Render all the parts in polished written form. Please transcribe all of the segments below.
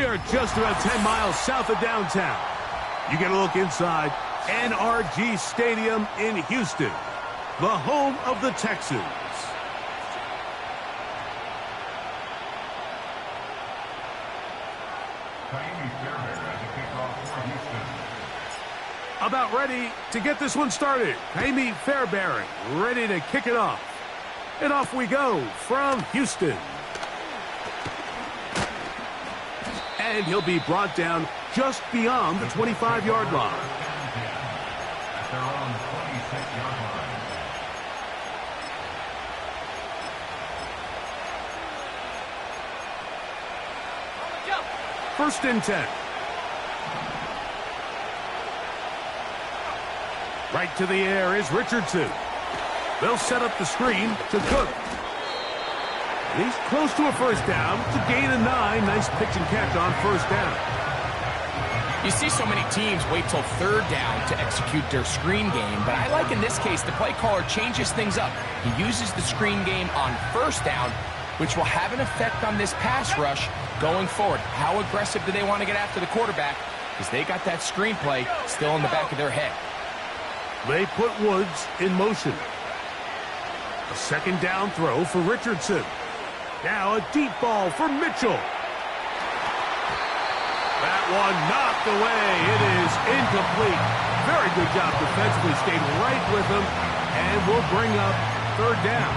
are just about 10 miles south of downtown. You get a look inside NRG Stadium in Houston, the home of the Texans. About ready to get this one started. Amy Fairbairn ready to kick it off. And off we go from Houston. And he'll be brought down just beyond the 25-yard line. They're on the 26-yard line. First and 10. Right to the air is Richardson. They'll set up the screen to Cook. He's close to a first down to gain a 9. Nice pitch and catch on first down. You see so many teams wait till third down to execute their screen game, but I like in this case the play caller changes things up. He uses the screen game on first down, which will have an effect on this pass rush going forward. How aggressive do they want to get after the quarterback? Because they got that screen play still in the back of their head. They put Woods in motion. A second down throw for Richardson. Now a deep ball for Mitchell. That one knocked away. It is incomplete. Very good job defensively. Stayed right with him and will bring up third down.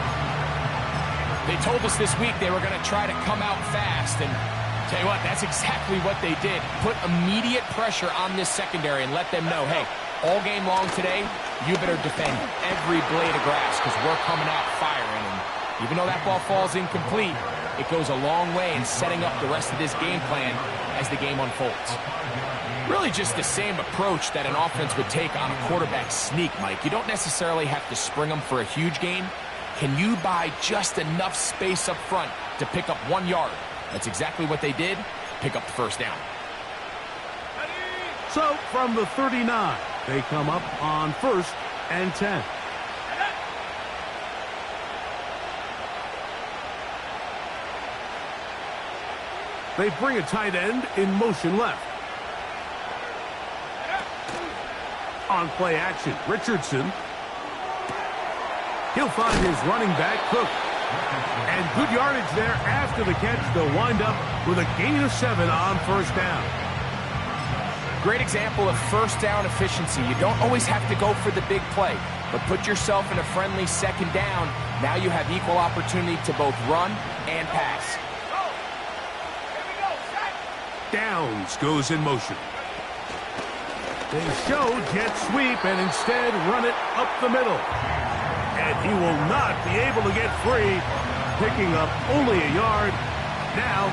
They told us this week they were going to try to come out fast, and tell you what, that's exactly what they did. Put immediate pressure on this secondary and let them know, hey, all game long today, you better defend every blade of grass because we're coming out firing. And even though that ball falls incomplete, it goes a long way in setting up the rest of this game plan as the game unfolds. Really just the same approach that an offense would take on a quarterback sneak, Mike. You don't necessarily have to spring them for a huge gain. Can you buy just enough space up front to pick up 1 yard? That's exactly what they did. Pick up the first down. So from the 39, they come up on first and 10. They bring a tight end in motion left. On play action, Richardson. He'll find his running back, Cook. And good yardage there after the catch. They'll wind up with a gain of 7 on first down. Great example of first down efficiency. You don't always have to go for the big play, but put yourself in a friendly second down. Now you have equal opportunity to both run and pass. Downs goes in motion. They show jet sweep and instead run it up the middle. And he will not be able to get free, picking up only a yard. Now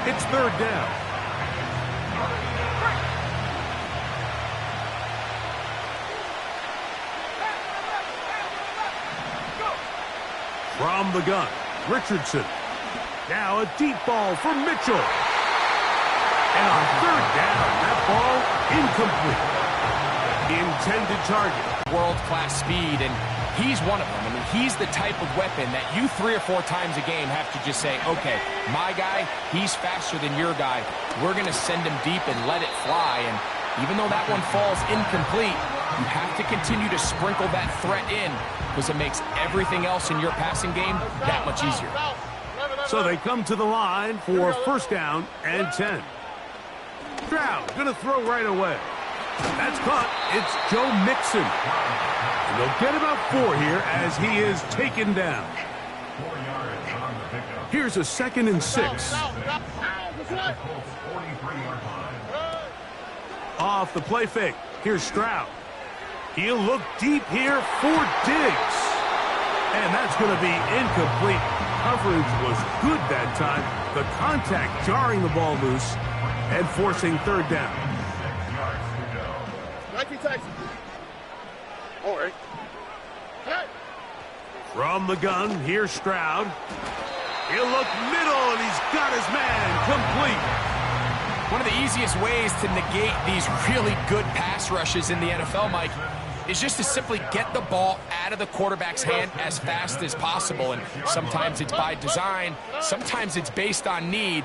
it's third down. From the gun, Richardson. Now a deep ball for Mitchell. And on third down, that ball incomplete. The intended target. World-class speed, and he's one of them. I mean, he's the type of weapon that you 3 or 4 times a game have to just say, okay, my guy, he's faster than your guy. We're going to send him deep and let it fly. And even though that one falls incomplete, you have to continue to sprinkle that threat in because it makes everything else in your passing game that much easier. So they come to the line for first down and 10. Stroud going to throw right away. That's caught. It's Joe Mixon. And they'll get about 4 here as he is taken down. Here's a 2nd and 6. Off the play fake. Here's Stroud. He'll look deep here for Diggs. And that's going to be incomplete. Coverage was good that time. The contact jarring the ball loose and forcing third down. All right. From the gun, here's Stroud. He'll look middle, and he's got his man complete. One of the easiest ways to negate these really good pass rushes in the NFL, Mike, is just to simply get the ball out of the quarterback's hand as fast as possible. And sometimes it's by design, sometimes it's based on need.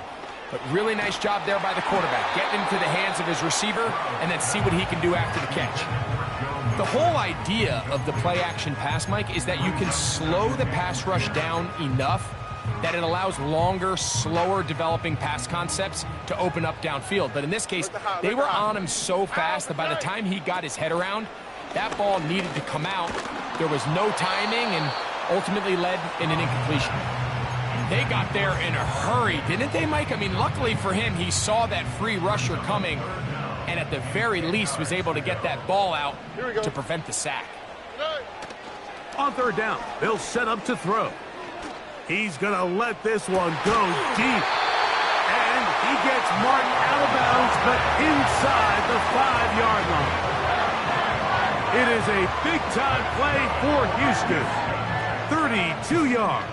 But really nice job there by the quarterback. Get into the hands of his receiver and then see what he can do after the catch. The whole idea of the play-action pass, Mike, is that you can slow the pass rush down enough that it allows longer, slower developing pass concepts to open up downfield. But in this case, they were on him so fast that by the time he got his head around, that ball needed to come out. There was no timing and ultimately led in an incompletion. They got there in a hurry, didn't they, Mike? I mean, luckily for him, he saw that free rusher coming and at the very least was able to get that ball out to prevent the sack. On third down, they'll set up to throw. He's going to let this one go deep. And he gets marked out of bounds, but inside the 5-yard line. It is a big-time play for Houston. 32 yards.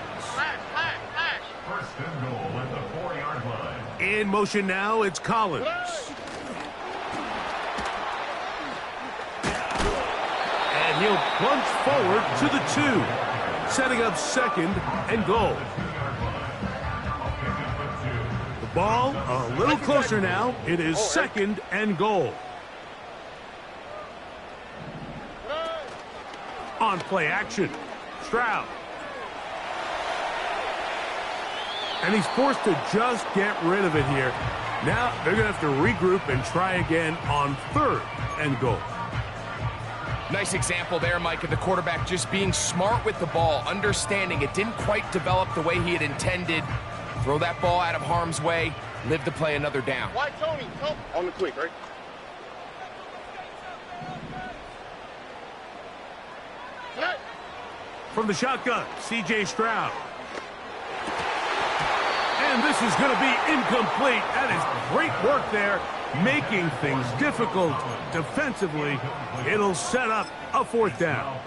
First and goal at the 4-yard line. In motion now, it's Collins. And he'll plunge forward to the 2, setting up second and goal. The ball a little closer now. It is second and goal. On play action, Stroud. And he's forced to just get rid of it here. Now they're going to have to regroup and try again on third and goal. Nice example there, Mike, of the quarterback just being smart with the ball, understanding it didn't quite develop the way he had intended. Throw that ball out of harm's way, live to play another down. Why, Tony? On the quick, right? From the shotgun, C.J. Stroud. And this is going to be incomplete. That is great work there, making things difficult defensively. It'll set up a 4th down.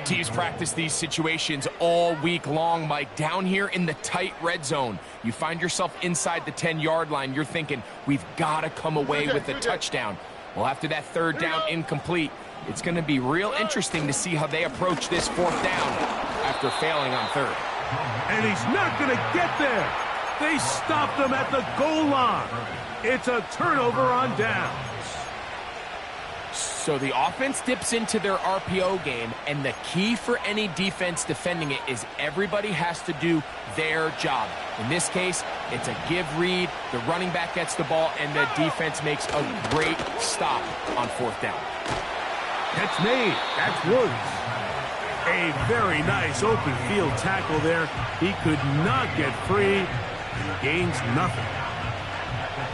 Teams practice these situations all week long, Mike. Down here in the tight red zone, you find yourself inside the 10-yard line. You're thinking, we've got to come away with a touchdown. Well, after that 3rd down incomplete, it's going to be real interesting to see how they approach this 4th down after failing on 3rd. And he's not going to get there. They stopped him at the goal line. It's a turnover on downs. So the offense dips into their RPO game, and the key for any defense defending it is everybody has to do their job. In this case, it's a give read, the running back gets the ball, and the defense makes a great stop on 4th down. Catch made. That's Woods. A very nice open field tackle there. He could not get free. He gains nothing.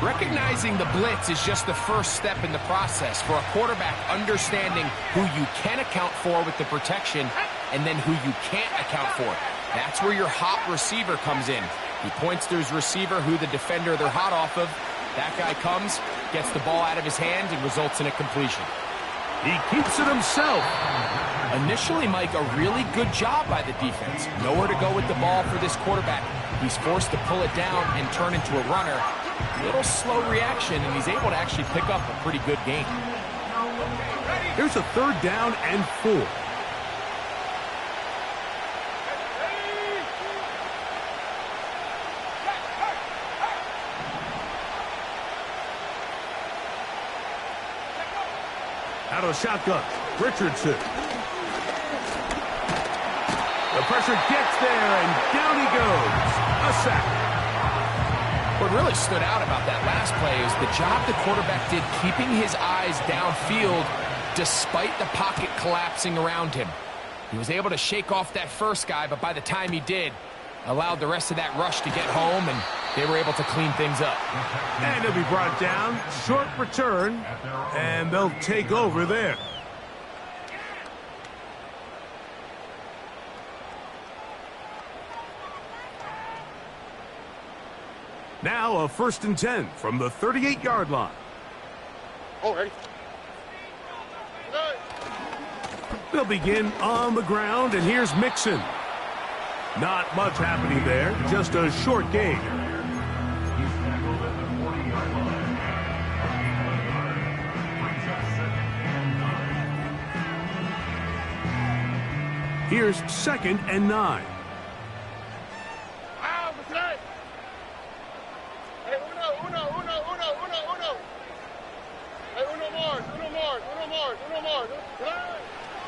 Recognizing the blitz is just the first step in the process for a quarterback understanding who you can account for with the protection and then who you can't account for. That's where your hot receiver comes in. He points to his receiver who the defender they're hot off of. That guy comes, gets the ball out of his hand, and results in a completion. He keeps it himself. Initially, Mike, a really good job by the defense. Nowhere to go with the ball for this quarterback. He's forced to pull it down and turn into a runner. Little slow reaction, and he's able to actually pick up a pretty good gain. Here's a 3rd down and 4. Out of the shotgun, Richardson. The pressure gets there, and down he goes. A sack. What really stood out about that last play is the job the quarterback did keeping his eyes downfield despite the pocket collapsing around him. He was able to shake off that first guy, but by the time he did, allowed the rest of that rush to get home, and they were able to clean things up. And he'll be brought down. Short return, and they'll take over there. Now a 1st and 10 from the 38-yard line. Already. They'll begin on the ground, and here's Mixon. Not much happening there, just a short gain. He's tackled at the 40-yard line. Here's 2nd and 9.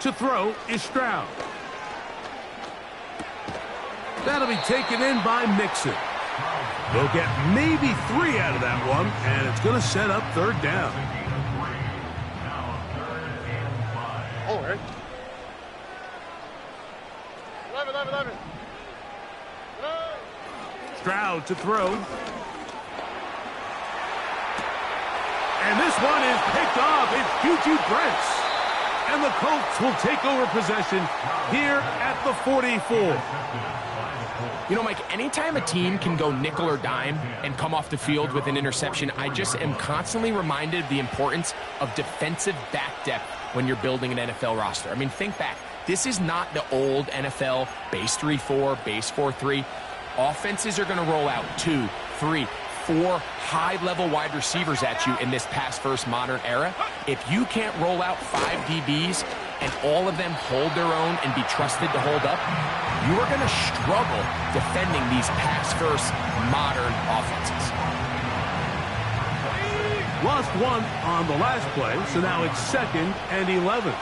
To throw is Stroud. That'll be taken in by Mixon. They'll get maybe 3 out of that one, and it's going to set up third down. Oh, right. 11. Stroud to throw. And this one is picked off. It's Juju Brents. And the Colts will take over possession here at the 44. You know, Mike, anytime a team can go nickel or dime and come off the field with an interception, I just am constantly reminded of the importance of defensive back depth when you're building an NFL roster. I mean, think back. This is not the old NFL base 3-4, base 4-3. Offenses are going to roll out 2, 3, 4 high-level wide receivers at you in this pass-first modern era. If you can't roll out 5 DBs and all of them hold their own and be trusted to hold up, you are going to struggle defending these pass-first modern offenses. Lost 1 on the last play, so now it's 2nd and 11.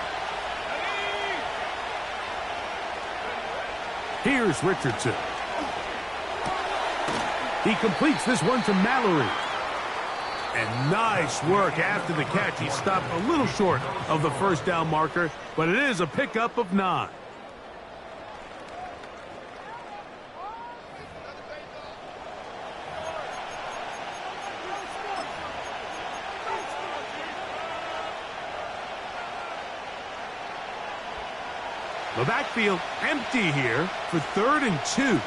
Here's Richardson. He completes this one to Mallory. And nice work after the catch. He stopped a little short of the first down marker, but it is a pickup of 9. The backfield empty here for 3rd and 2.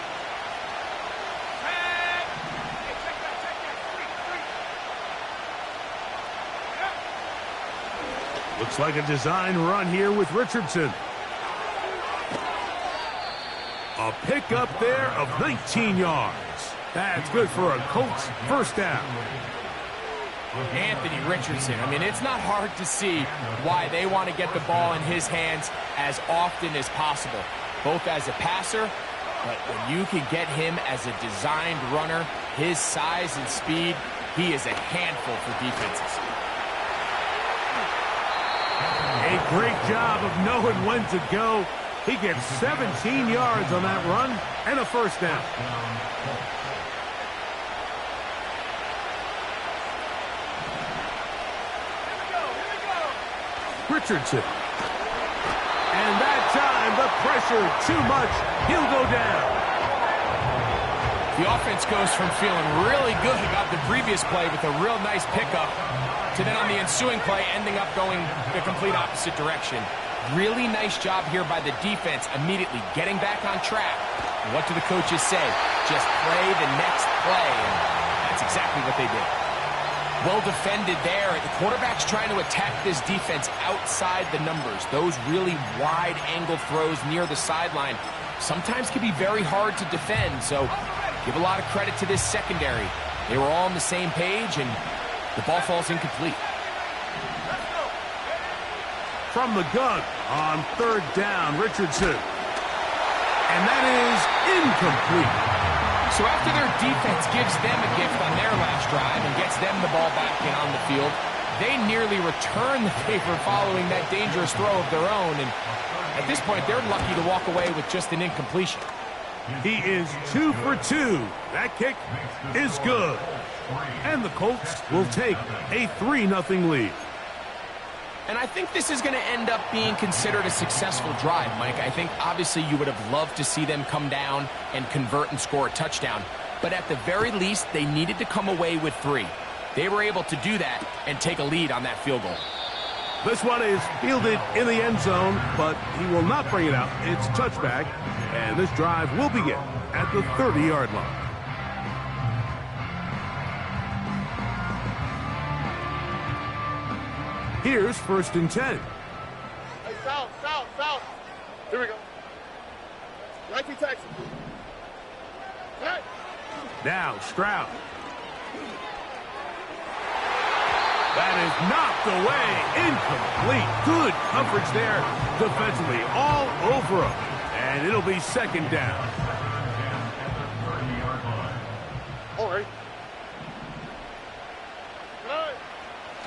Looks like a design run here with Richardson. A pickup there of 19 yards. That's good for a Colts first down. Anthony Richardson, I mean, it's not hard to see why they want to get the ball in his hands as often as possible, both as a passer, but when you can get him as a designed runner, his size and speed, he is a handful for defenses. A great job of knowing when to go. He gets 17 yards on that run and a first down. Richardson. And that time, the pressure too much. He'll go down. The offense goes from feeling really good about the previous play with a real nice pickup to then on the ensuing play ending up going the complete opposite direction. Really nice job here by the defense immediately getting back on track. And what do the coaches say? Just play the next play. And that's exactly what they did. Well defended there. The quarterback's trying to attack this defense outside the numbers. Those really wide angle throws near the sideline sometimes can be very hard to defend. So give a lot of credit to this secondary. They were all on the same page, and the ball falls incomplete. From the gun on 3rd down, Richardson. And that is incomplete. So after their defense gives them a gift on their last drive and gets them the ball back and on the field, they nearly return the favor following that dangerous throw of their own. And at this point, they're lucky to walk away with just an incompletion. He is 2 for 2. That kick is good. And the Colts will take a 3-0 lead. And I think this is going to end up being considered a successful drive, Mike. I think obviously you would have loved to see them come down and convert and score a touchdown. But at the very least, they needed to come away with 3. They were able to do that and take a lead on that field goal. This one is fielded in the end zone, but he will not bring it out. It's touchback, and this drive will begin at the 30-yard line. Here's 1st and 10. Hey, south. Here we go. 19 Texas. Hey. Now Stroud. That is knocked away. Incomplete. Good coverage there defensively. All over him. And it'll be 2nd down. All right.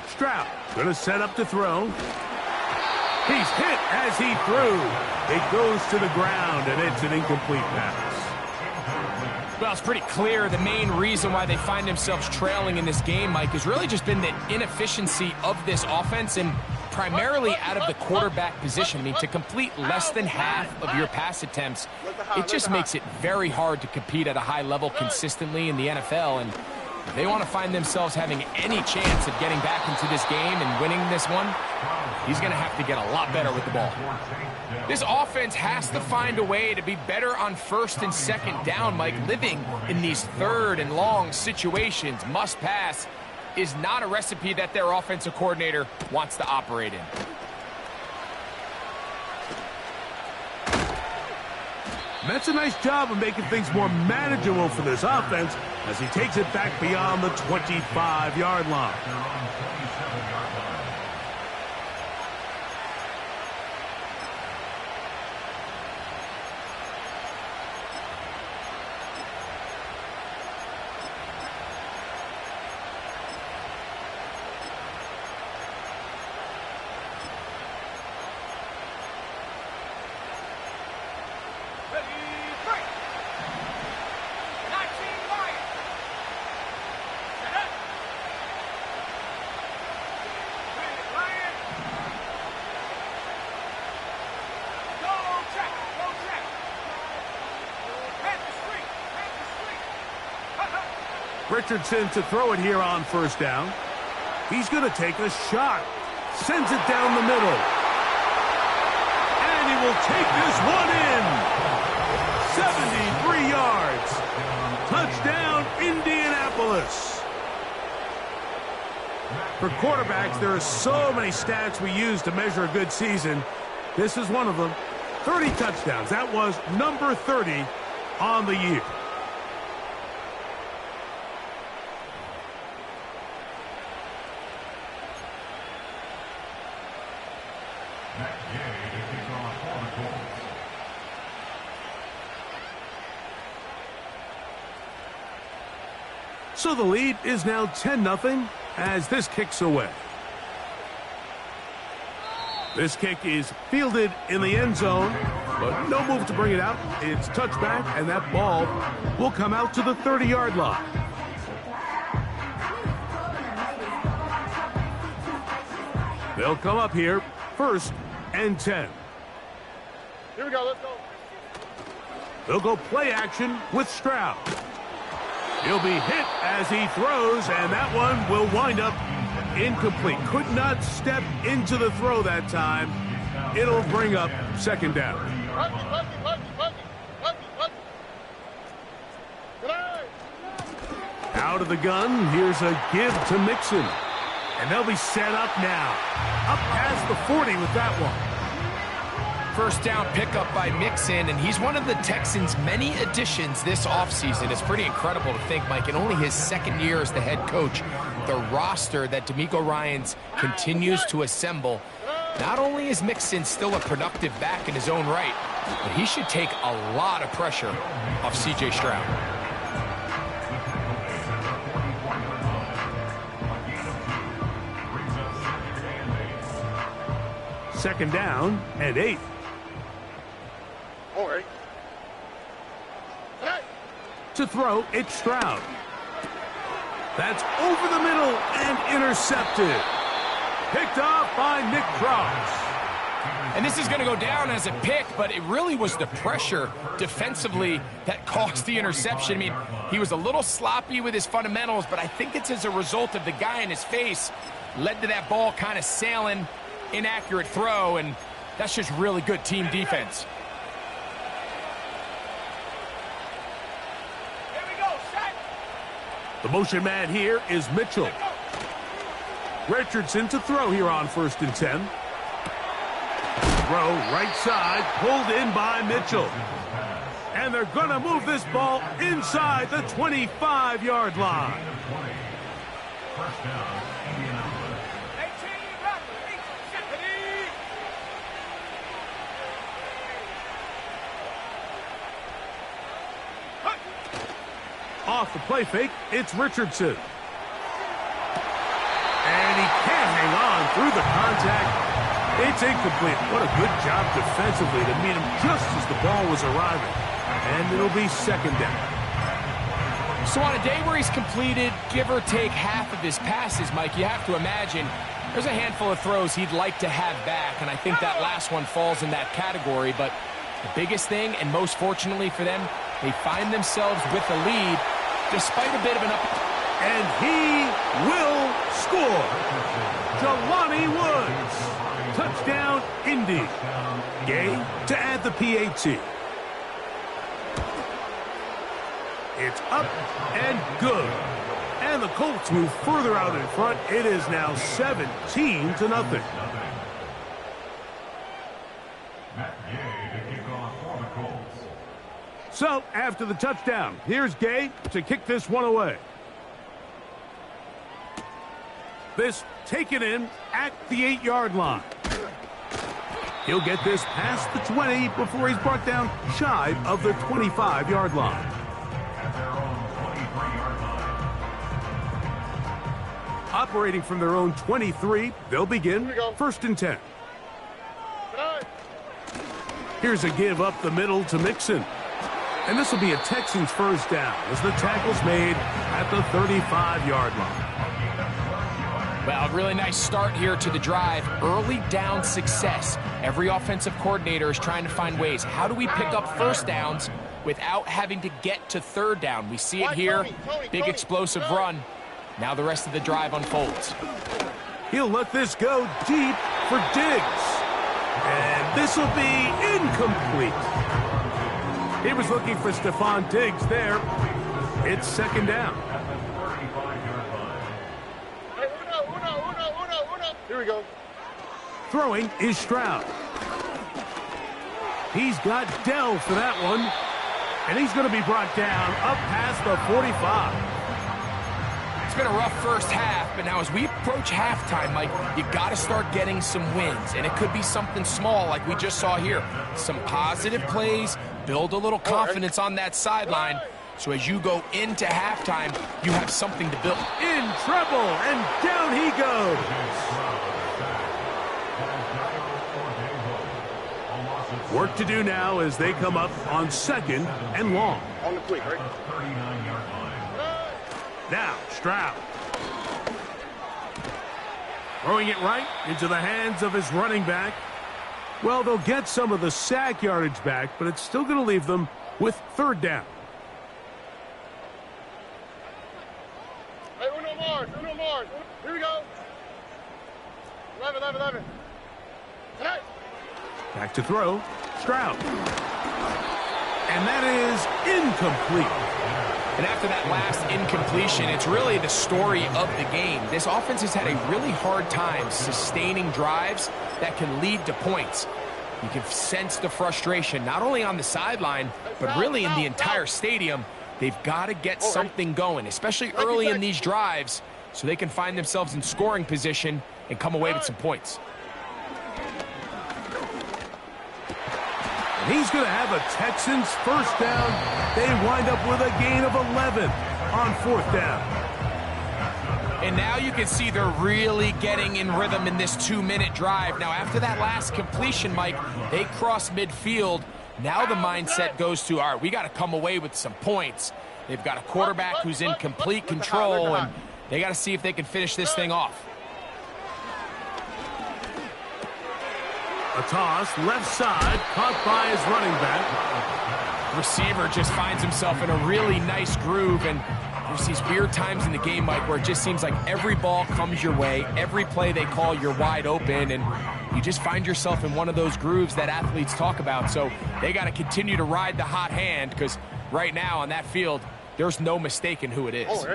Stroud going to set up to throw. He's hit as he threw. It goes to the ground, and it's an incomplete pass. Well, it's pretty clear the main reason why they find themselves trailing in this game, Mike, has really just been the inefficiency of this offense and primarily out of the quarterback position. I mean, to complete less than half of your pass attempts, it just makes it very hard to compete at a high level consistently in the NFL. And if they want to find themselves having any chance of getting back into this game and winning this one, he's going to have to get a lot better with the ball. This offense has to find a way to be better on first and second down, Mike. Living in these third and long situations, must pass, is not a recipe that their offensive coordinator wants to operate in. That's a nice job of making things more manageable for this offense as he takes it back beyond the 25-yard line. Richardson to throw it here on first down. He's going to take a shot. Sends it down the middle. And he will take this one in. 73 yards. Touchdown, Indianapolis. For quarterbacks, there are so many stats we use to measure a good season. This is one of them. 30 touchdowns. That was number 30 on the year. So the lead is now 10-0 as this kicks away. This kick is fielded in the end zone, but no move to bring it out. It's touchback, and that ball will come out to the 30-yard line. They'll come up here, 1st and 10. Here we go, let's go. They'll go play action with Stroud. He'll be hit as he throws, and that one will wind up incomplete. Could not step into the throw that time. It'll bring up 2nd down. Out of the gun, here's a give to Mixon. And they'll be set up now. Up past the 40 with that one. First down pickup by Mixon, and he's one of the Texans' many additions this offseason. It's pretty incredible to think, Mike, in only his 2nd year as the head coach, the roster that DeMeco Ryans continues to assemble. Not only is Mixon still a productive back in his own right, but he should take a lot of pressure off C.J. Stroud. Second down and 8. All right. To throw, it's Stroud. That's over the middle and intercepted. Picked off by Nick Cross. And this is going to go down as a pick, but it really was the pressure defensively that caused the interception. I mean, he was a little sloppy with his fundamentals, but I think it's as a result of the guy in his face led to that ball kind of sailing, inaccurate throw, and that's just really good team defense. The motion man here is Mitchell. Richardson to throw here on 1st and 10. Throw right side, pulled in by Mitchell. And they're going to move this ball inside the 25-yard line. First down, Indianapolis. Off the play fake, it's Richardson. And he can't hang on through the contact. It's incomplete. What a good job defensively to meet him just as the ball was arriving. And it'll be second down. So on a day where he's completed, give or take half of his passes, Mike, you have to imagine there's a handful of throws he'd like to have back, and I think that last one falls in that category. But the biggest thing, and most fortunately for them, they find themselves with a lead despite a bit of an up. And he will score. Jelani Woods. Touchdown, Indy. Gay to add the PAT. It's up and good. And the Colts move further out in front. It is now 17-0. So, after the touchdown, here's Gay to kick this one away. This taken in at the 8-yard line. He'll get this past the 20 before he's brought down shy of the 25-yard line. Operating from their own 23, they'll begin first and 10. Here's a give up the middle to Mixon. And this will be a Texans first down as the tackle's made at the 35-yard line. Well, really nice start here to the drive. Early down success. Every offensive coordinator is trying to find ways. How do we pick up first downs without having to get to third down? We see it here. Big explosive run. Now the rest of the drive unfolds. He'll let this go deep for Diggs. And this will be incomplete. He was looking for Stephon Diggs there. It's second down. Here we go. Throwing is Stroud. He's got Dell for that one. And he's going to be brought down up past the 45. It's been a rough first half, but now as we approach halftime, Mike, you got to start getting some wins. And it could be something small like we just saw here. Some positive plays, build a little confidence on that sideline. So as you go into halftime, you have something to build. In trouble, and down he goes. Work to do now as they come up on second and long. On the quick, right? Now, Stroud. Throwing it right into the hands of his running back. Well, they'll get some of the sack yardage back, but it's still going to leave them with third down. Hey, Uno Mars. Here we go. 11. Tonight. Back to throw. Stroud. And that is incomplete. And after that last incompletion, it's really the story of the game. This offense has had a really hard time sustaining drives that can lead to points. You can sense the frustration, not only on the sideline, but really in the entire stadium. They've got to get something going, especially early in these drives, so they can find themselves in scoring position and come away with some points. And he's going to have a Texans first down. They wind up with a gain of 11 on fourth down. And now you can see they're really getting in rhythm in this 2-minute drive. Now, after that last completion, Mike, they cross midfield. Now the mindset goes to, all right, we got to come away with some points. They've got a quarterback who's in complete control, and they got to see if they can finish this thing off. A toss, left side, caught by his running back. Receiver just finds himself in a really nice groove, and there's these weird times in the game, Mike, where it just seems like every ball comes your way, every play they call, you're wide open, and you just find yourself in one of those grooves that athletes talk about. So they got to continue to ride the hot hand, because right now on that field, there's no mistaking who it is.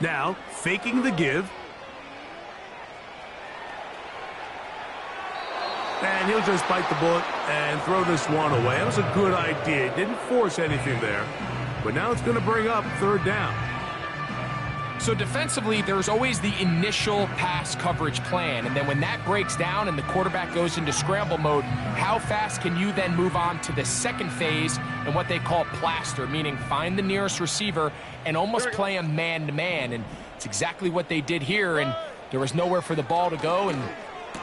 Now, faking the give. And he'll just bite the bullet and throw this one away. That was a good idea. Didn't force anything there. But now it's going to bring up third down. So defensively, there's always the initial pass coverage plan. And then when that breaks down and the quarterback goes into scramble mode, how fast can you then move on to the second phase and what they call plaster, meaning find the nearest receiver and almost play him man-to-man. And it's exactly what they did here. And there was nowhere for the ball to go, and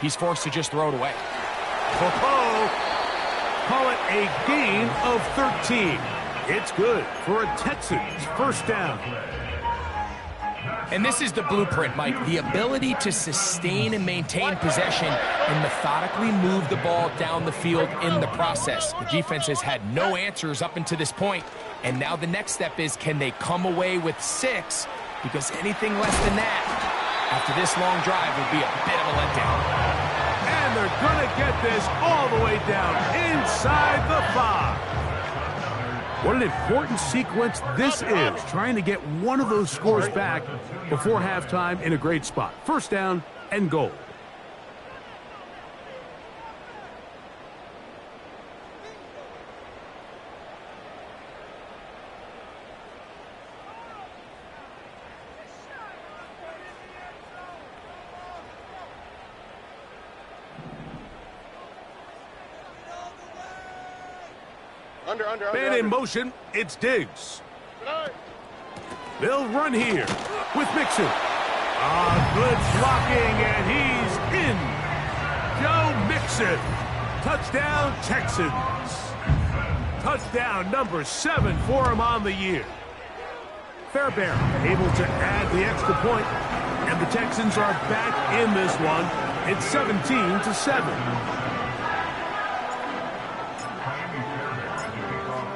he's forced to just throw it away. Call it a gain of 13. It's good for a Texans first down. And this is the blueprint, Mike. The ability to sustain and maintain possession and methodically move the ball down the field in the process. The defense has had no answers up until this point, and now the next step is, can they come away with 6? Because anything less than that, after this long drive, would be a bit of a letdown. And they're going to get this all the way down inside the 5. What an important sequence this is, trying to get one of those scores back before halftime in a great spot. First down and goal. Man in motion, it's Diggs. They'll run here with Mixon. Good blocking, and he's in. Joe Mixon. Touchdown, Texans. Touchdown number 7 for him on the year. Fairbairn able to add the extra point, and the Texans are back in this one. It's 17-7.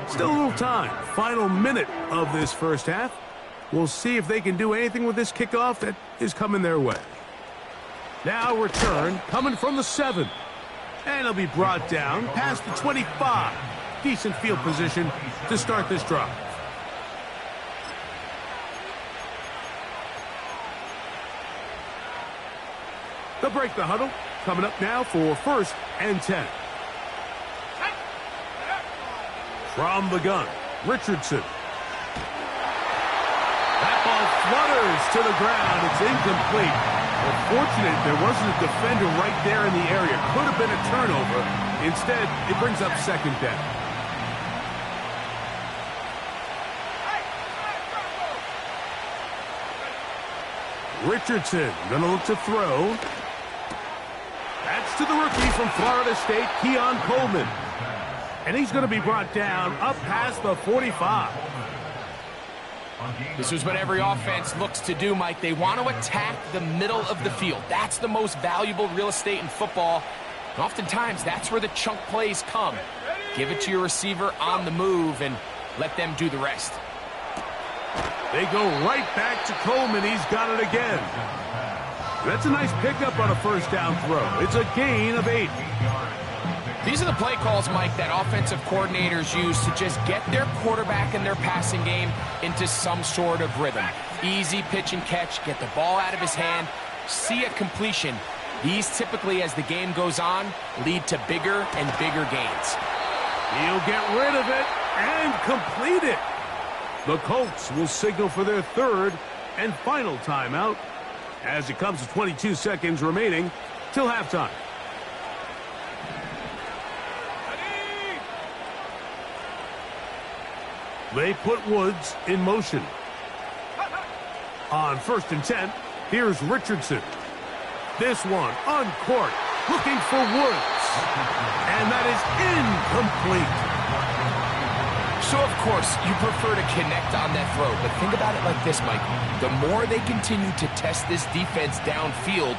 Still a little time. Final minute of this first half. We'll see if they can do anything with this kickoff that is coming their way. Now return coming from the 7. And it'll be brought down past the 25. Decent field position to start this drive. They'll break the huddle. Coming up now for 1st and 10. From the gun, Richardson. That ball flutters to the ground. It's incomplete. Unfortunate there wasn't a defender right there in the area. Could have been a turnover. Instead, it brings up 2nd down. Richardson gonna look to throw. That's to the rookie from Florida State, Keon Coleman. And he's going to be brought down up past the 45. This is what every offense looks to do, Mike. They want to attack the middle of the field. That's the most valuable real estate in football. And oftentimes, that's where the chunk plays come. Give it to your receiver on the move and let them do the rest. They go right back to Coleman. He's got it again. That's a nice pickup on a first down throw. It's a gain of 8. These are the play calls, Mike, that offensive coordinators use to just get their quarterback and their passing game into some sort of rhythm. Easy pitch and catch, get the ball out of his hand, see a completion. These typically, as the game goes on, lead to bigger and bigger gains. He'll get rid of it and complete it. The Colts will signal for their 3rd and final timeout as it comes to 22 seconds remaining till halftime. They put Woods in motion. On 1st and 10, here's Richardson. This one uncorked, looking for Woods. And that is incomplete. So, of course, you prefer to connect on that throw, but think about it like this, Mike. The more they continue to test this defense downfield,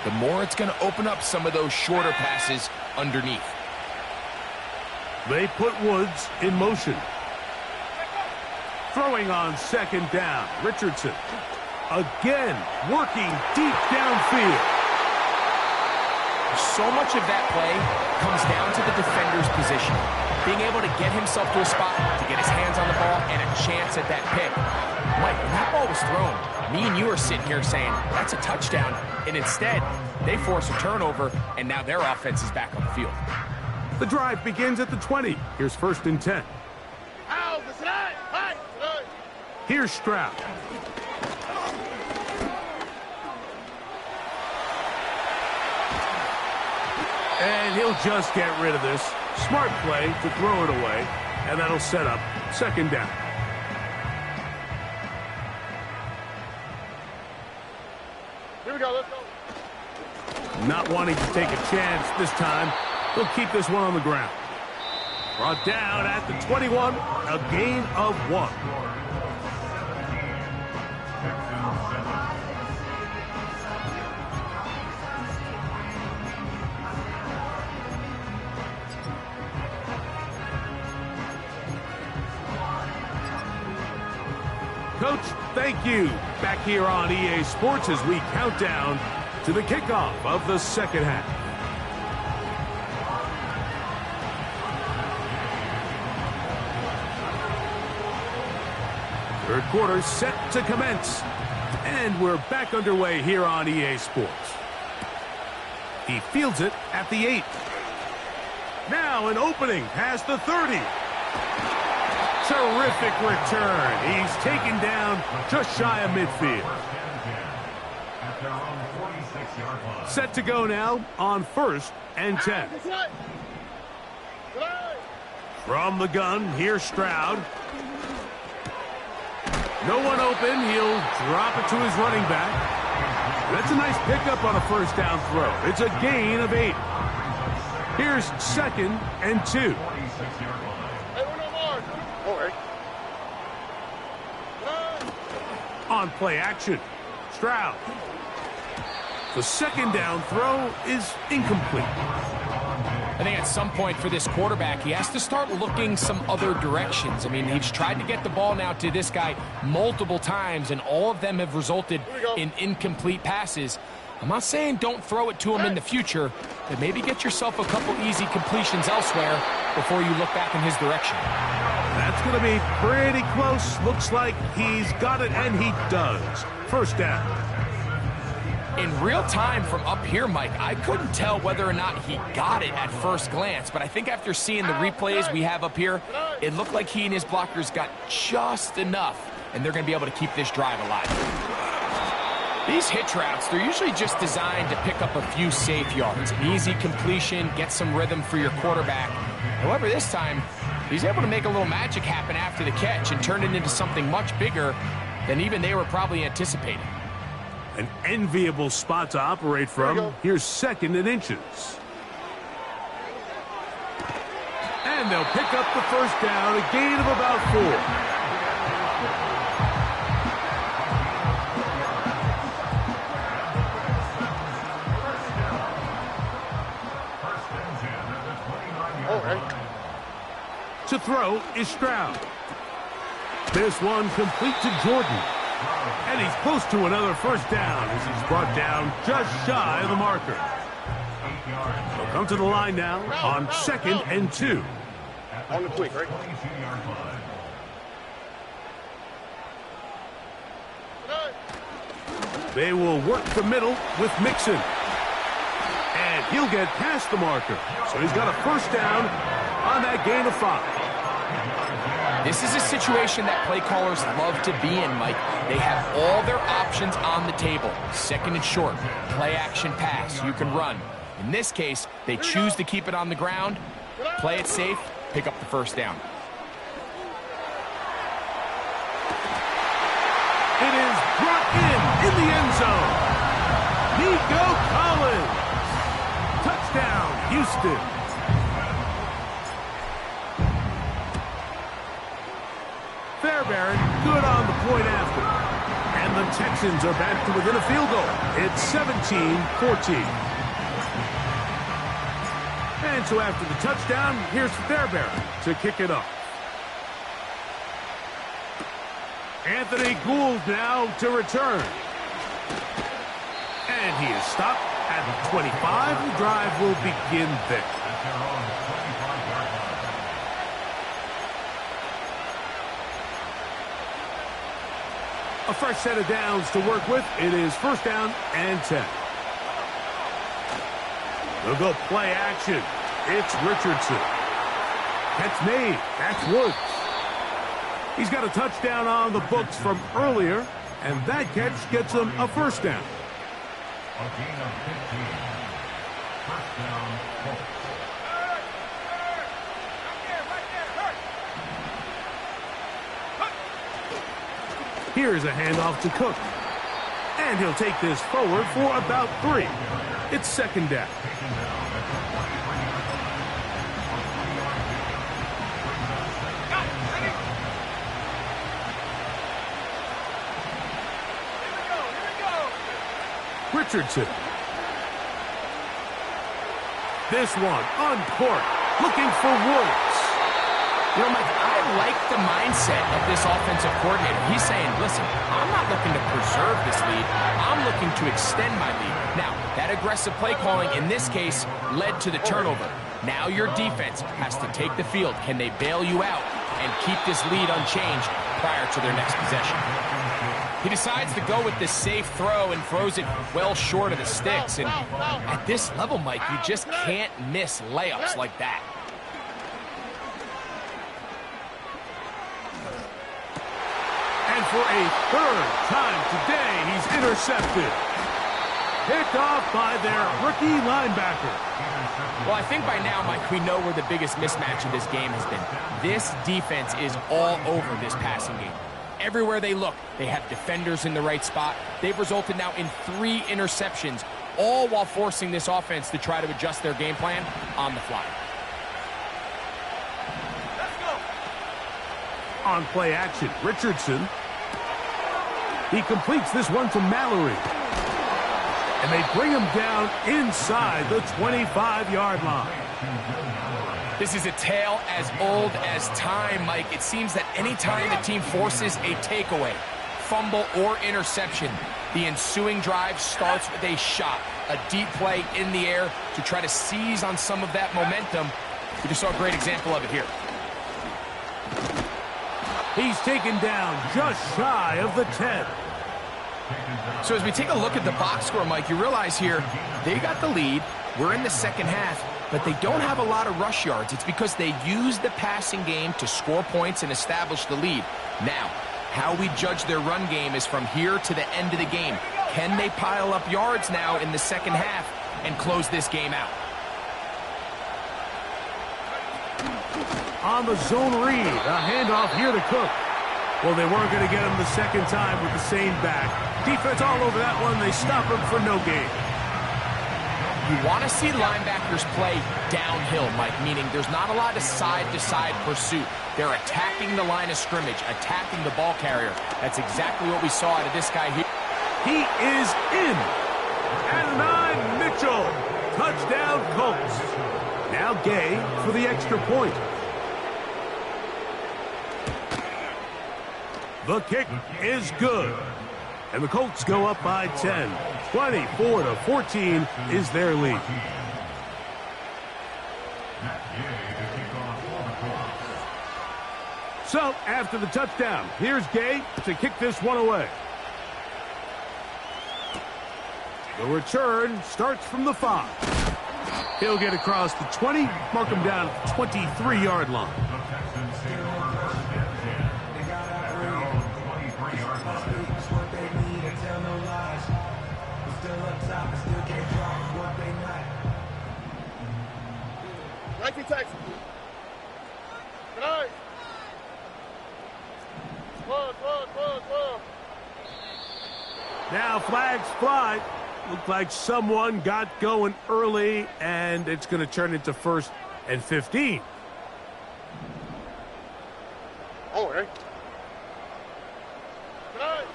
the more it's going to open up some of those shorter passes underneath. They put Woods in motion. Throwing on 2nd down, Richardson. Again, working deep downfield. So much of that play comes down to the defender's position. Being able to get himself to a spot, to get his hands on the ball, and a chance at that pick. Mike, when that ball was thrown, me and you are sitting here saying, that's a touchdown. And instead, they force a turnover, and now their offense is back on the field. The drive begins at the 20. Here's 1st and 10. Here's Stroud. And he'll just get rid of this. Smart play to throw it away, and that'll set up 2nd down. Here we go, let's go. Not wanting to take a chance this time, he'll keep this one on the ground. Brought down at the 21, a gain of 1. Coach, thank you. Back here on EA Sports as we count down to the kickoff of the second half. Third quarter set to commence. And we're back underway here on EA Sports. He fields it at the 8. Now an opening past the 30. Terrific return. He's taken down just shy of midfield. Set to go now on 1st and 10. From the gun, here's Stroud. No one open. He'll drop it to his running back. That's a nice pickup on a first down throw. It's a gain of 8. Here's 2nd and 2. On play action, Stroud. The second down throw is incomplete. I think at some point for this quarterback, he has to start looking some other directions. I mean, he's tried to get the ball now to this guy multiple times, and all of them have resulted in incomplete passes. I'm not saying don't throw it to him in the future, but maybe get yourself a couple easy completions elsewhere before you look back in his direction. That's going to be pretty close. Looks like he's got it, and he does. First down. In real time from up here, Mike, I couldn't tell whether or not he got it at first glance, but I think after seeing the replays we have up here, it looked like he and his blockers got just enough, and they're going to be able to keep this drive alive. These hitch routes, they're usually just designed to pick up a few safe yards. An easy completion, get some rhythm for your quarterback. However, this time, he's able to make a little magic happen after the catch and turn it into something much bigger than even they were probably anticipating. An enviable spot to operate from. Here's 2nd and inches. And they'll pick up the first down, a gain of about 4. To throw is Stroud. This one complete to Jordan. And he's close to another first down as he's brought down just shy of the marker. He'll come to the line now on 2nd and 2. On the quick, right? They will work the middle with Mixon. And he'll get past the marker. So he's got a first down on that gain of 5. This is a situation that play callers love to be in, Mike. They have all their options on the table. 2nd and short, play action pass, you can run. In this case, they choose to keep it on the ground, play it safe, pick up the first down. It is brought in the end zone. Nico Collins. Touchdown, Houston. Fairbairn good on the point after. And the Texans are back to within a field goal. It's 17-14. And so after the touchdown, here's Fairbairn to kick it off. Anthony Gould now to return. And he is stopped at the 25. The drive will begin there. A fresh set of downs to work with. It is first down and 10. They'll go play action. It's Richardson. Catch made. That's Woods. He's got a touchdown on the books from earlier, and that catch gets him a first down. A gain of 15. First down, 4. Here's a handoff to Cook. And he'll take this forward for about 3. It's second down. Richardson. This one on court, looking for Woods. You know, Mike, I like the mindset of this offensive coordinator. He's saying, listen, I'm not looking to preserve this lead. I'm looking to extend my lead. Now, that aggressive play calling in this case led to the turnover. Now your defense has to take the field. Can they bail you out and keep this lead unchanged prior to their next possession? He decides to go with this safe throw and throws it well short of the sticks. And at this level, Mike, you just can't miss layups like that. And for a third time today, he's intercepted. Picked off by their rookie linebacker. Well, I think by now, Mike, we know where the biggest mismatch of this game has been. This defense is all over this passing game. Everywhere they look, they have defenders in the right spot. They've resulted now in 3 interceptions, all while forcing this offense to try to adjust their game plan on the fly. Let's go. On play action, Richardson. He completes this one to Mallory. And they bring him down inside the 25-yard line. This is a tale as old as time, Mike. It seems that any time the team forces a takeaway, fumble, or interception, the ensuing drive starts with a shot, a deep play in the air to try to seize on some of that momentum. We just saw a great example of it here. He's taken down just shy of the 10. So as we take a look at the box score, Mike, you realize here they got the lead. We're in the second half, but they don't have a lot of rush yards. It's because they use the passing game to score points and establish the lead. Now, how we judge their run game is from here to the end of the game. Can they pile up yards now in the second half and close this game out? On the zone read, a handoff here to Cook. Well, they weren't going to get him the second time with the same back. Defense all over that one. They stop him for no gain. You want to see linebackers play downhill, Mike, meaning there's not a lot of side-to-side pursuit. They're attacking the line of scrimmage, attacking the ball carrier. That's exactly what we saw out of this guy here. He is in. Adonai Mitchell. Touchdown, Colts. Now Gay for the extra point. The kick is good. And the Colts go up by 10. 24-14 is their lead. So, after the touchdown, here's Gay to kick this one away. The return starts from the 5. He'll get across the 20, mark him down at the 23-yard line. Nike Texas. Good night. Whoa. Now flags fly. Looked like someone got going early, and it's going to turn into 1st and 15. Oh, hey. Good night.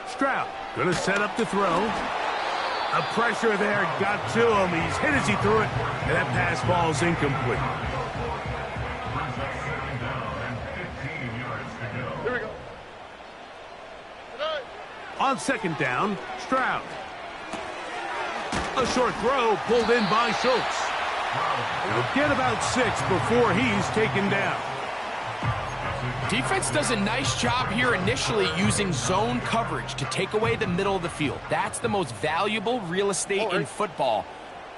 Stroud going to set up to throw. A pressure there got to him. He's hit as he threw it, and that pass falls incomplete. Here we go. Good night. On second down, Stroud. A short throw pulled in by Schultz. He'll get about 6 before he's taken down. Defense does a nice job here initially using zone coverage to take away the middle of the field. That's the most valuable real estate in football.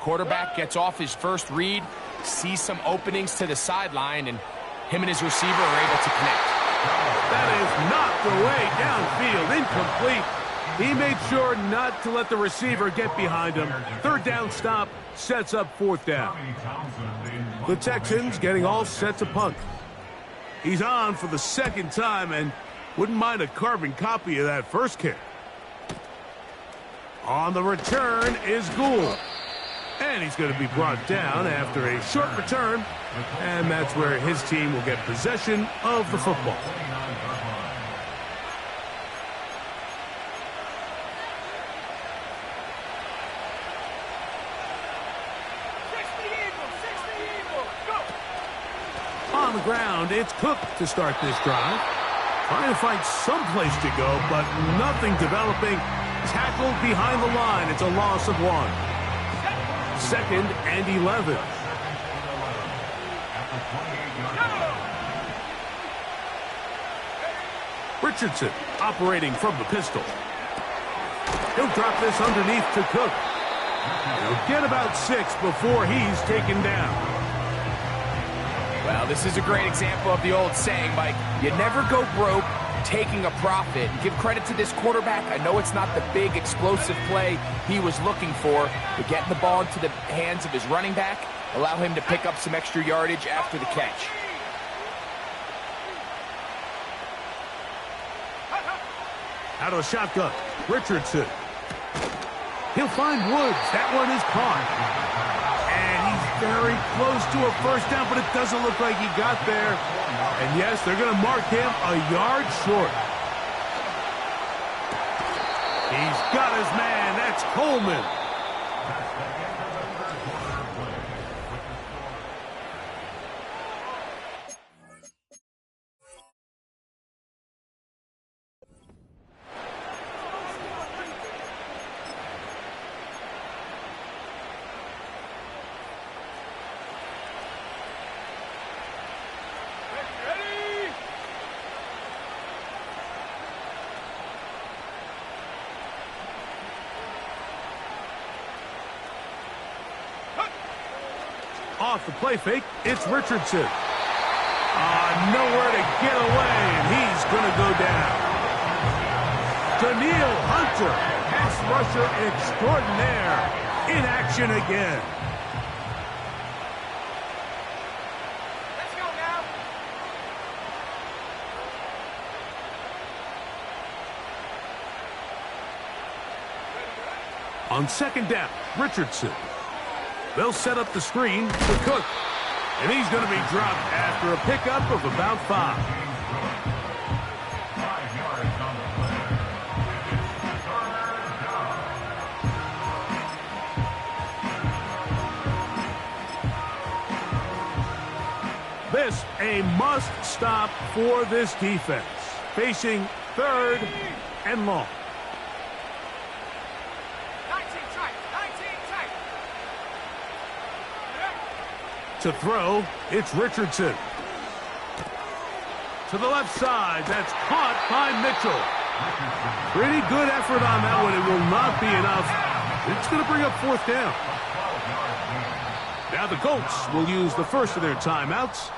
Quarterback gets off his first read, sees some openings to the sideline, and him and his receiver are able to connect. That is knocked away downfield, incomplete. He made sure not to let the receiver get behind him. Third down stop sets up 4th down. The Texans getting all set to punt. He's on for the second time and wouldn't mind a carbon copy of that first kick. On the return is Gould. And he's going to be brought down after a short return. And that's where his team will get possession of the football. On the ground, it's Cook to start this drive. Trying to find some place to go, but nothing developing. Tackled behind the line. It's a loss of 1. 2nd and 11. Richardson operating from the pistol. He'll drop this underneath to Cook. He'll get about 6 before he's taken down. Well, this is a great example of the old saying, Mike, you never go broke taking a profit. Give credit to this quarterback. I know it's not the big explosive play he was looking for, but getting the ball into the hands of his running back, allow him to pick up some extra yardage after the catch. Out of a shotgun, Richardson. He'll find Woods. That one is caught. Very close to a first down, but it doesn't look like he got there. And yes, they're going to mark him a yard short. He's got his man. That's Coleman. Off the play fake, it's Richardson. Nowhere to get away, and he's going to go down. Daniil Hunter, pass rusher extraordinaire, in action again. Let's go now. On 2nd down, Richardson. They'll set up the screen for Cook. And he's going to be dropped after a pickup of about 5. 5 yards on the play. This a must stop for this defense. Facing 3rd and long. To throw, it's Richardson. To the left side, that's caught by Mitchell. Pretty good effort on that one. It will not be enough. It's going to bring up 4th down. Now the Colts will use the first of their timeouts.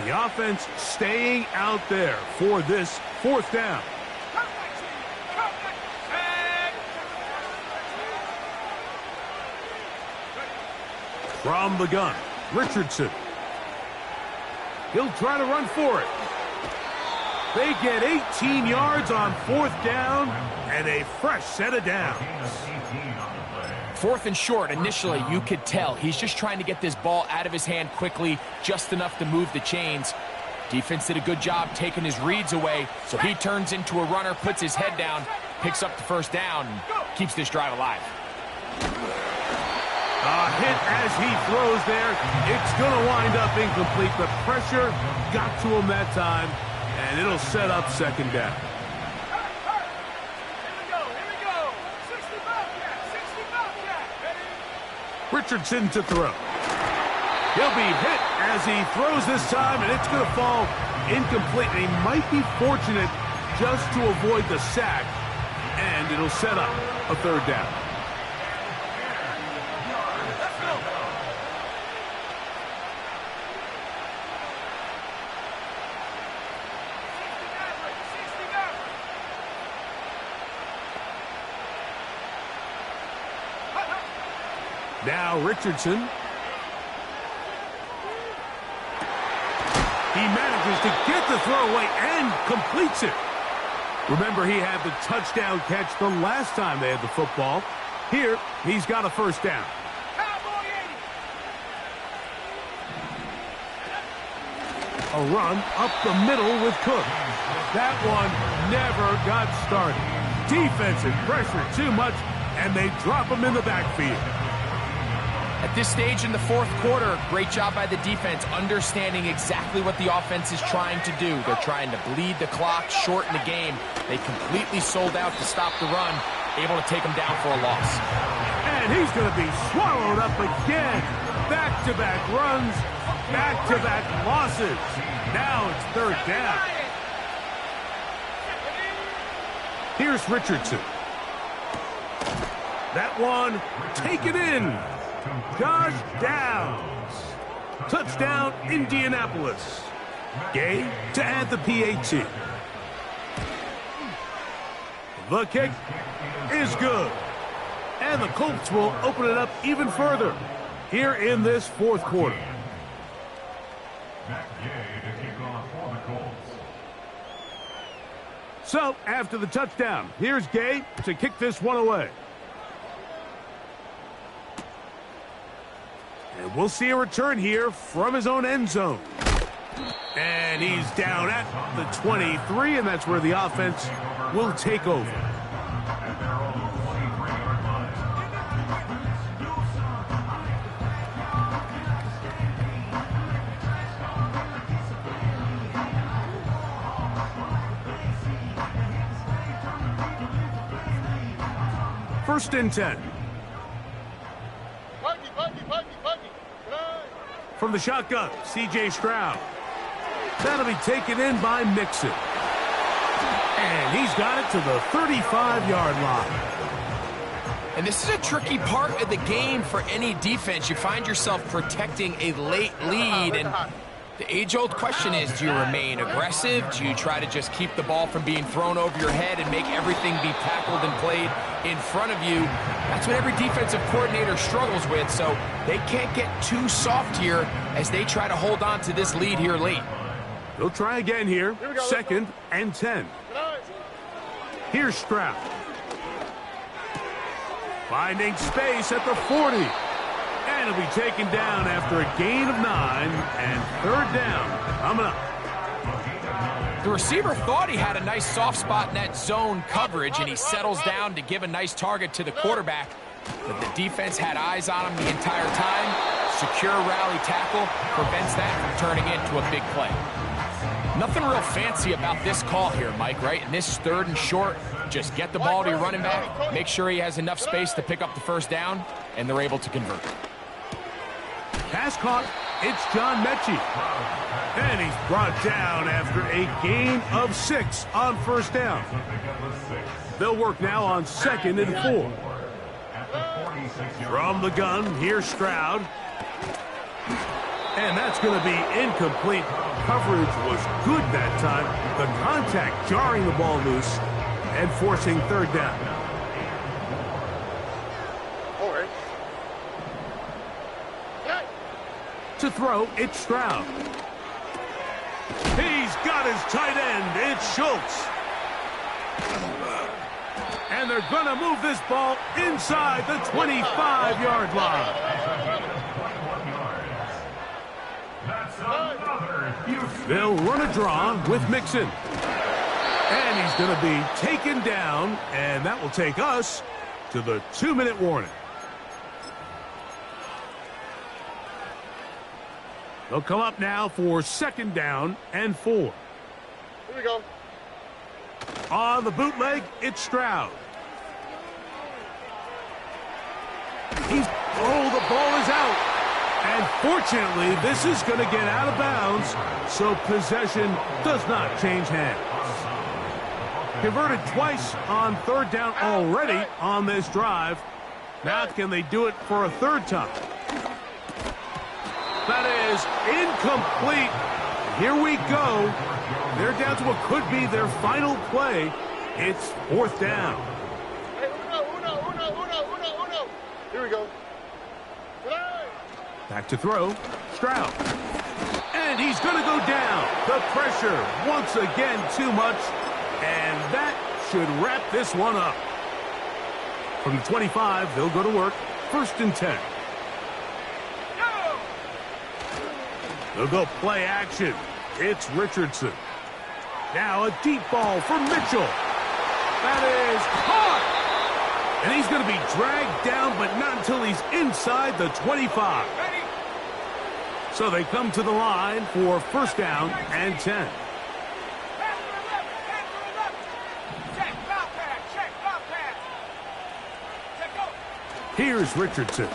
The offense staying out there for this 4th down. From the gun, Richardson. He'll try to run for it. They get 18 yards on 4th down and a fresh set of downs. 4th and short, initially, you could tell he's just trying to get this ball out of his hand quickly, just enough to move the chains. Defense did a good job taking his reads away, so he turns into a runner, puts his head down, picks up the 1st down, and keeps this drive alive. A hit as he throws there. It's going to wind up incomplete. The pressure got to him that time, and it'll set up 2nd down. Here we go. 60 Bobcat. Richardson to throw. He'll be hit as he throws this time, and it's going to fall incomplete. And he might be fortunate just to avoid the sack, and it'll set up a 3rd down. Now Richardson. He manages to get the throw away and completes it. Remember, he had the touchdown catch the last time they had the football. Here, he's got a first down. A run up the middle with Cook. That one never got started. Defensive pressure too much, and they drop him in the backfield. At this stage in the fourth quarter, great job by the defense, understanding exactly what the offense is trying to do. They're trying to bleed the clock, shorten the game. They completely sold out to stop the run, able to take them down for a loss. And he's going to be swallowed up again. Back-to-back runs, back-to-back losses. Now it's third down. Here's Richardson. That one, take it in. Josh Downs. Touchdown, Indianapolis. Gay to add the PAT. The kick is good. And the Colts will open it up even further here in this fourth quarter. So, after the touchdown, here's Gay to kick this one away. And we'll see a return here from his own end zone. And he's down at the 23, and that's where the offense will take over. First and 10. From the shotgun, C.J. Stroud. That'll be taken in by Mixon. And he's got it to the 35-yard line. And this is a tricky part of the game for any defense. You find yourself protecting a late lead, and the age-old question is, do you remain aggressive? Do you try to just keep the ball from being thrown over your head and make everything be tackled and played in front of you? That's what every defensive coordinator struggles with, so they can't get too soft here as they try to hold on to this lead here late. They'll try again here. Second and 10. Here's Stroud. Finding space at the 40. And he'll be taken down after a gain of 9, and third down coming up. The receiver thought he had a nice soft spot in that zone coverage, and he settles down to give a nice target to the quarterback. But the defense had eyes on him the entire time. Secure rally tackle prevents that from turning into a big play. Nothing real fancy about this call here, Mike, right? And this third and short, just get the ball to your running back, make sure he has enough space to pick up the first down, and they're able to convert. Pass caught. It's John Mechie. And he's brought down after a gain of 6 on first down. They'll work now on second and 4. From the gun, here's Stroud. And that's going to be incomplete. Coverage was good that time. The contact jarring the ball loose and forcing third down. To throw, it's Stroud. He's got his tight end. It's Schultz. And they're going to move this ball inside the 25-yard line. They'll run a draw with Mixon. And he's going to be taken down, and that will take us to the 2-minute warning. They'll come up now for second down and 4. Here we go. On the bootleg, it's Stroud. The ball is out. And fortunately, this is going to get out of bounds, so possession does not change hands. Converted twice on third down already on this drive. Now can they do it for a third time? That is incomplete. Here we go. They're down to what could be their final play. It's fourth down. Hey, uno. Here we go. Back to throw. Stroud. And And he's going to go down. The pressure, once again, too much. And that should wrap this one up. From the 25, they'll go to work. 1st and 10. They'll go play action. It's Richardson. Now a deep ball for Mitchell. That is caught. And he's going to be dragged down, but not until he's inside the 25. So they come to the line for 1st down and 10. Here's Richardson.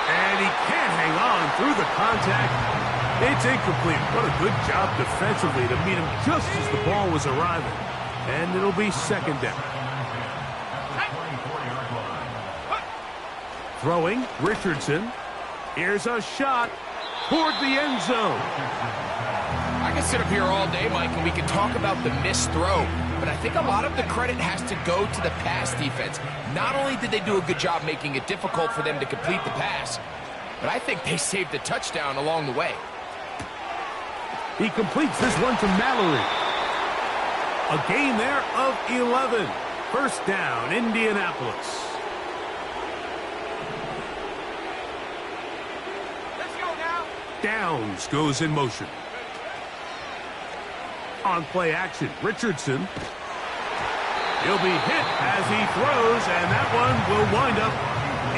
And he can't hang on through the contact. It's incomplete. What a good job defensively to meet him just as the ball was arriving. And it'll be 2nd down. Throwing, Richardson. Here's a shot toward the end zone. I can sit up here all day, Mike, and we can talk about the missed throw. But I think a lot of the credit has to go to the pass defense. Not only did they do a good job making it difficult for them to complete the pass, but I think they saved a touchdown along the way. He completes this one to Mallory. A gain there of 11. 1st down, Indianapolis. Let's go now. Downs goes in motion. On play action, Richardson. He'll be hit as he throws, and that one will wind up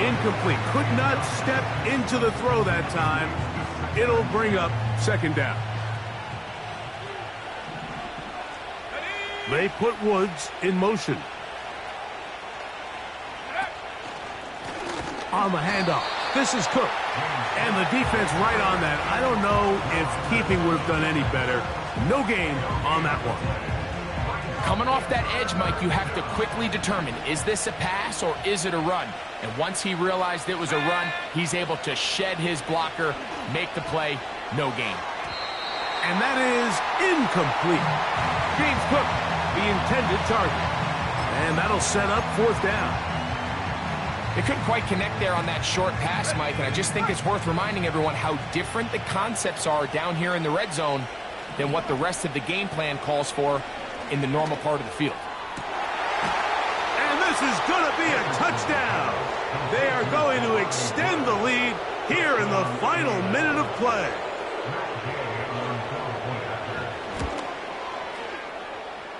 incomplete. Could not step into the throw that time. It'll bring up 2nd down. They put Woods in motion. On the handoff, this is Cook. And the defense right on that. I don't know if keeping would have done any better. No gain on that one. Coming off that edge, Mike, you have to quickly determine, is this a pass or is it a run? And once he realized it was a run, he's able to shed his blocker, make the play, no gain. And that is incomplete. James Cook, the intended target. And that'll set up 4th down. They couldn't quite connect there on that short pass, Mike, and I just think it's worth reminding everyone how different the concepts are down here in the red zone than what the rest of the game plan calls for in the normal part of the field. And this is going to be a touchdown. They are going to extend the lead here in the final minute of play.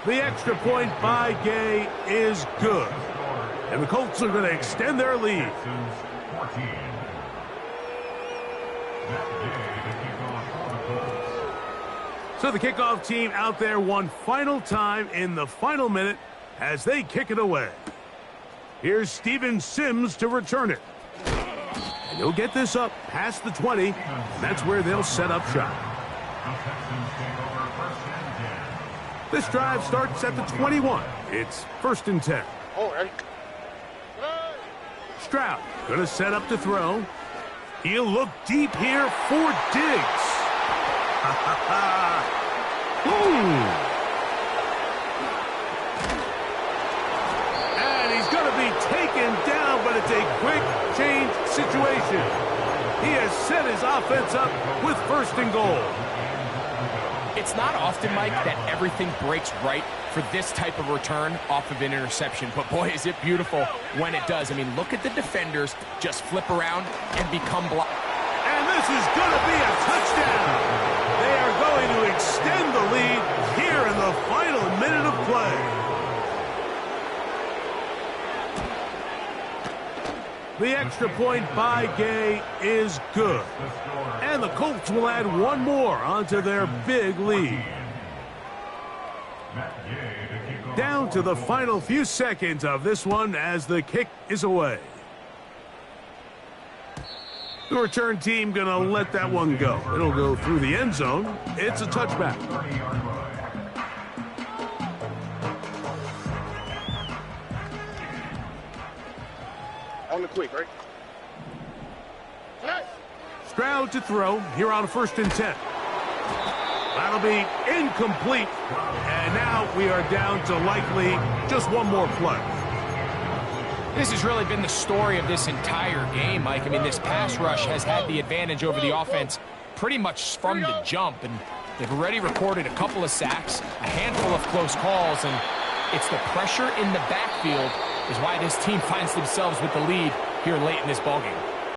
The extra point by Gay is good. And the Colts are going to extend their lead. So the kickoff team out there one final time in the final minute as they kick it away. Here's Steven Sims to return it. And he'll get this up past the 20. That's where they'll set up shop. This drive starts at the 21. It's 1st and 10. Oh, ready? Stroud going to set up to throw. He'll look deep here for Diggs. And he's going to be taken down, but it's a quick change situation. He has set his offense up with 1st and goal. It's not often, Mike, that everything breaks right for this type of return off of an interception. But, boy, is it beautiful when it does. I mean, look at the defenders just flip around and become blocked. And this is going to be a touchdown. They are going to extend the lead here in the final minute of play. The extra point by Gay is good. And the Colts will add one more onto their big lead. Down to the final few seconds of this one as the kick is away. The return team going to let that one go. It'll go through the end zone. It's a touchback. On the quick, right? Stroud to throw here on 1st and 10. That'll be incomplete. And now we are down to likely just one more play. This has really been the story of this entire game, Mike. I mean, this pass rush has had the advantage over the offense pretty much from the jump, and they've already recorded a couple of sacks, a handful of close calls, and it's the pressure in the backfield is why this team finds themselves with the lead here late in this ballgame.